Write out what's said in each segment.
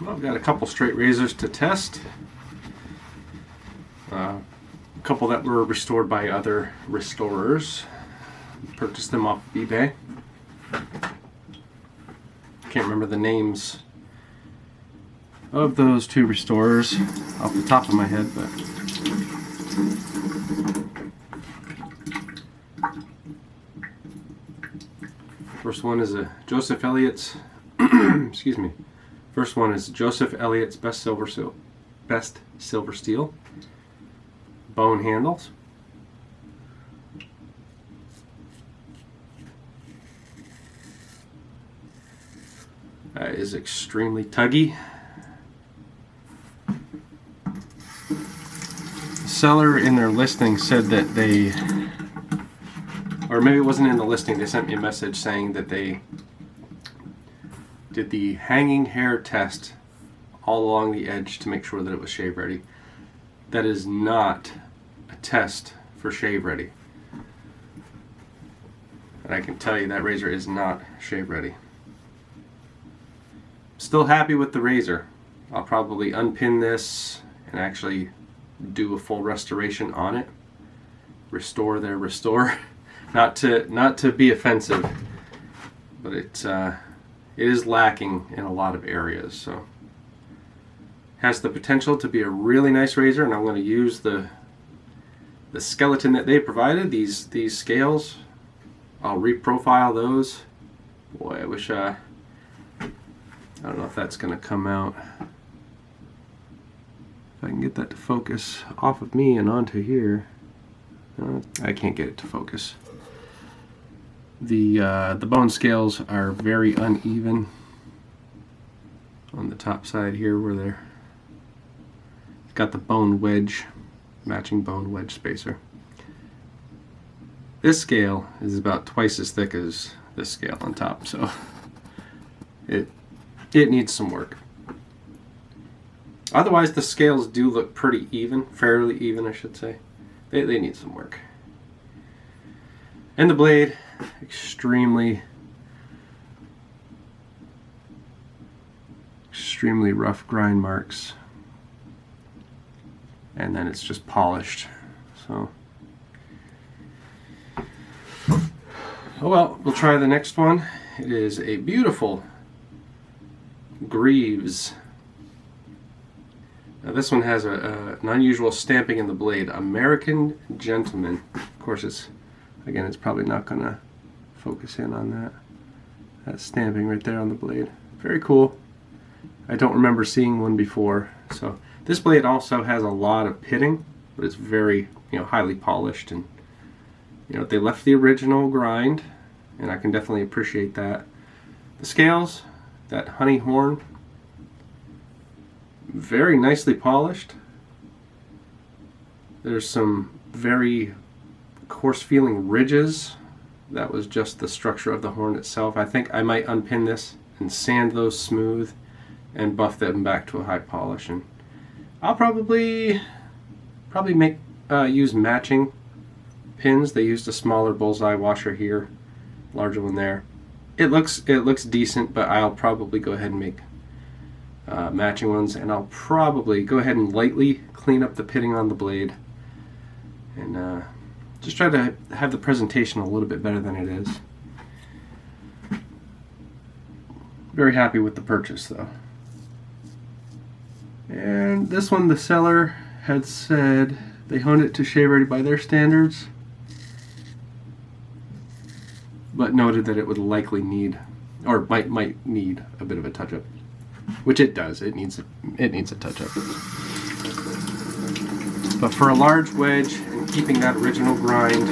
Well, I've got a couple straight razors to test. A couple that were restored by other restorers. Purchased them off eBay. Can't remember the names of those two restorers off the top of my head, but first one is a Joseph Elliott's excuse me. First one is Joseph Elliott's Best Silver Steel bone handles. Is extremely tuggy. The seller in their listing said that they, or maybe it wasn't in the listing, they sent me a message saying that they did the hanging hair test all along the edge to make sure that it was shave ready. That is not a test for shave ready. And I can tell you that razor is not shave ready. Still happy with the razor. I'll probably unpin this and actually do a full restoration on it. Restore. Not to be offensive, but it is lacking in a lot of areas. So has the potential to be a really nice razor, and I'm going to use the skeleton that they provided. These scales, I'll reprofile those. Boy, I wish I don't know if that's going to come out. If I can get that to focus off of me and onto here. I can't get it to focus. The bone scales are very uneven on the top side here, where they're got the bone wedge, matching bone wedge spacer. This scale is about twice as thick as this scale on top, so it needs some work. Otherwise, the scales do look pretty even, fairly even, I should say. They need some work. And the blade, extremely rough grind marks. And then it's just polished. So, oh well, we'll try the next one. It is a beautiful Greaves. Now this one has an unusual stamping in the blade. American Gentleman. Of course, it's probably not going to focus in on that stamping right there on the blade. Very cool. I don't remember seeing one before. So this blade also has a lot of pitting, but it's very, highly polished, and they left the original grind, and I can definitely appreciate that. The scales, that honey horn, very nicely polished. There's some very coarse feeling ridges. That was just the structure of the horn itself. I think I might unpin this and sand those smooth and buff them back to a high polish, and I'll probably make use matching pins. They used a smaller bullseye washer here, larger one there. It looks decent, but I'll probably go ahead and make matching ones, and I'll probably go ahead and lightly clean up the pitting on the blade, and just try to have the presentation a little bit better than it is. Very happy with the purchase, though. And this one, the seller had said they honed it to shave ready by their standards, but noted that it would likely need, or might need, a bit of a touch-up, which it does. It needs a touch-up. But for a large wedge and keeping that original grind,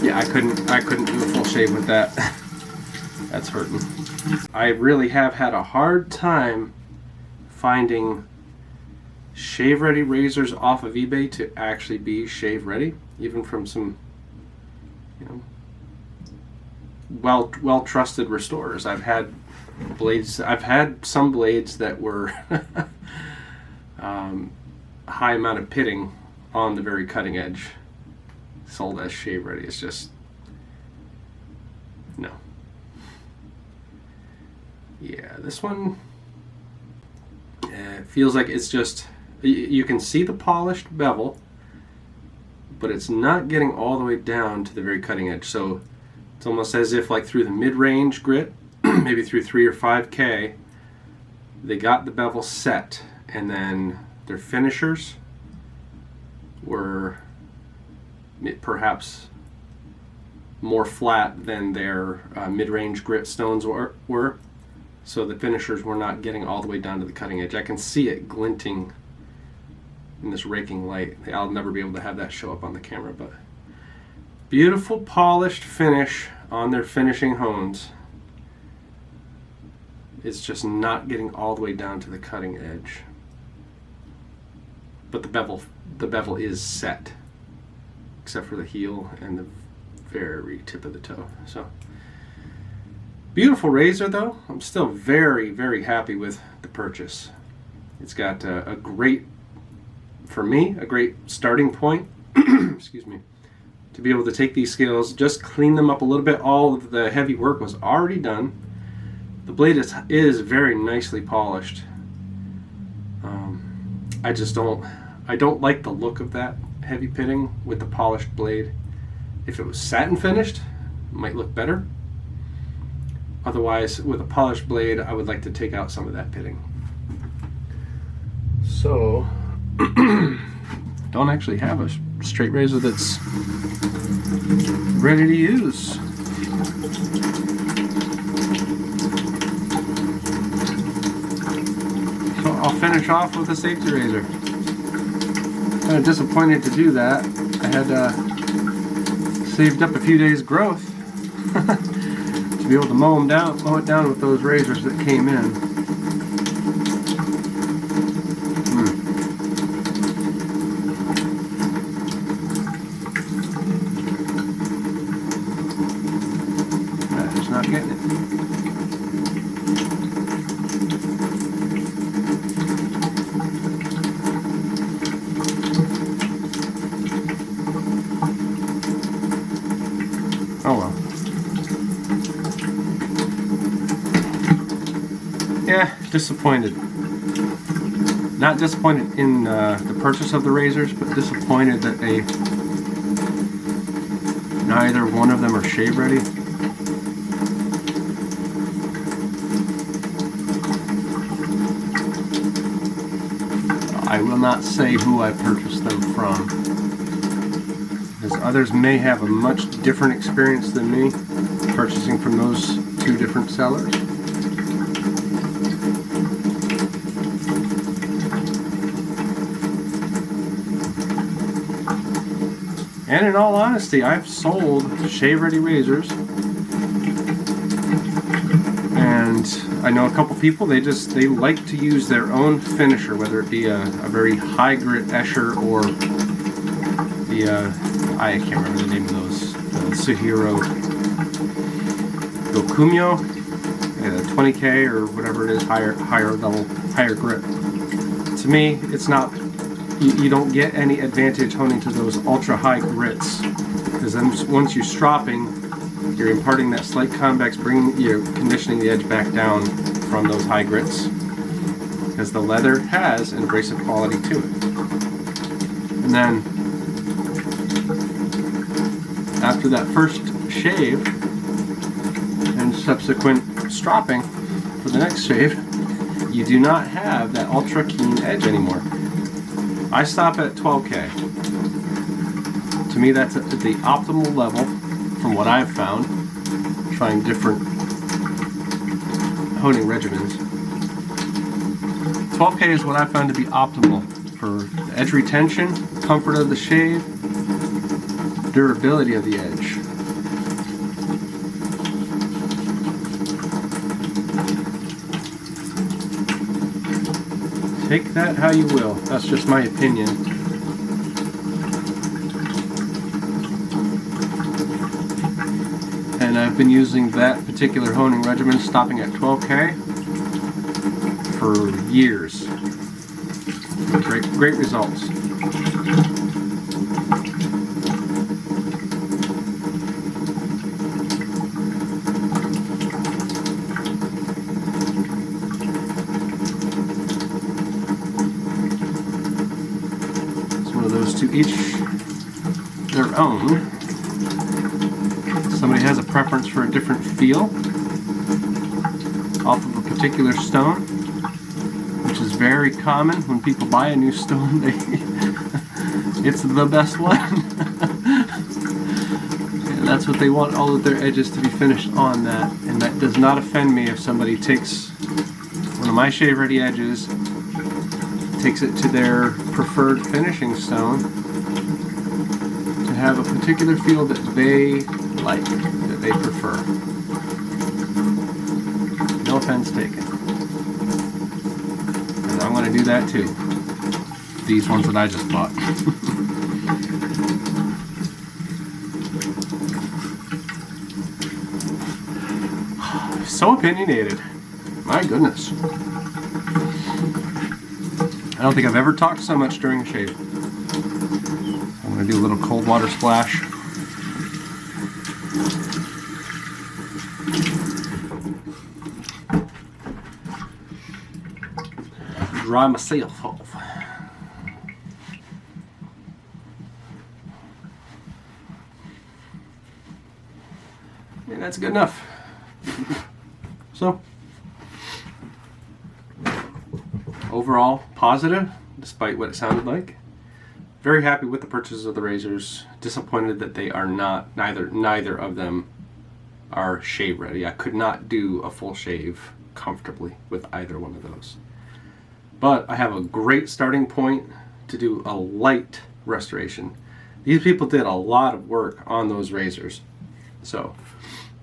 yeah, I couldn't do a full shave with that. That's hurting. I really have had a hard time finding shave ready razors off of eBay to actually be shave ready, even from some well trusted restorers. I've had some blades that were high amount of pitting on the very cutting edge. sold as shave ready. It's just, no. Yeah, this one feels like it's just, you can see the polished bevel, but it's not getting all the way down to the very cutting edge. So it's almost as if like through the mid-range grit, maybe through 3 or 5K, they got the bevel set, and then their finishers were perhaps more flat than their mid-range grit stones were. So the finishers were not getting all the way down to the cutting edge. I can see it glinting in this raking light. I'll never be able to have that show up on the camera, but beautiful polished finish on their finishing hones. It's just not getting all the way down to the cutting edge. But the bevel is set, except for the heel and the very tip of the toe. So beautiful razor though. I'm still very, very happy with the purchase. It's got a great, for me, a great starting point, excuse me, to be able to take these scales, just clean them up a little bit. All of the heavy work was already done. The blade is very nicely polished. I don't like the look of that heavy pitting with the polished blade. If it was satin finished, it might look better. Otherwise, with a polished blade, I would like to take out some of that pitting. So, don't actually have a straight razor that's ready to use. So I'll finish off with a safety razor. Kind of disappointed to do that. I had saved up a few days' growth to be able to mow it down with those razors that came in. Just not getting it. Oh well. Yeah, disappointed. Not disappointed in the purchase of the razors, but disappointed that neither one of them are shave ready. I will not say who I purchased them from, because others may have a much different experience than me purchasing from those two different sellers. And in all honesty, I've sold shave-ready razors, and I know a couple people, they like to use their own finisher, whether it be a very high grit Escher or the I can't remember the name of those, Suhiro Gokumyo, 20K or whatever it is, higher grit. To me, it's not. You don't get any advantage honing to those ultra high grits, because then once you're stropping, you're imparting that slight convex, you're conditioning the edge back down from those high grits, because the leather has an abrasive quality to it. And then after that first shave and subsequent stropping for the next shave, you do not have that ultra keen edge anymore. I stop at 12K. To me, that's at the optimal level from what I've found, trying different honing regimens. 12K is what I found to be optimal for edge retention, comfort of the shave, durability of the edge. Take that how you will. That's just my opinion. And I've been using that particular honing regimen, stopping at 12K, for years. Great results. each their own. Somebody has a preference for a different feel off of a particular stone, which is very common when people buy a new stone. It's the best one. And that's what they want all of their edges to be finished on that. And that does not offend me if somebody takes one of my shave ready edges, takes it to their preferred finishing stone to have a particular feel that they like, that they prefer. No offense taken. And I'm going to do that too. These ones that I just bought. So opinionated. My goodness. I don't think I've ever talked so much during a shave. I'm going to do a little cold water splash. Dry myself off. And that's good enough. So, overall positive, despite what it sounded like. Very happy with the purchases of the razors. Disappointed that they are not, neither of them are shave ready. I could not do a full shave comfortably with either one of those. But I have a great starting point to do a light restoration. These people did a lot of work on those razors. So,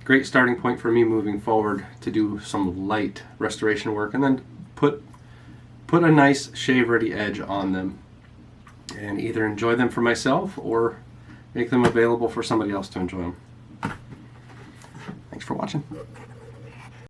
great starting point for me moving forward to do some light restoration work and then put a nice shave ready edge on them and either enjoy them for myself or make them available for somebody else to enjoy them. Thanks for watching.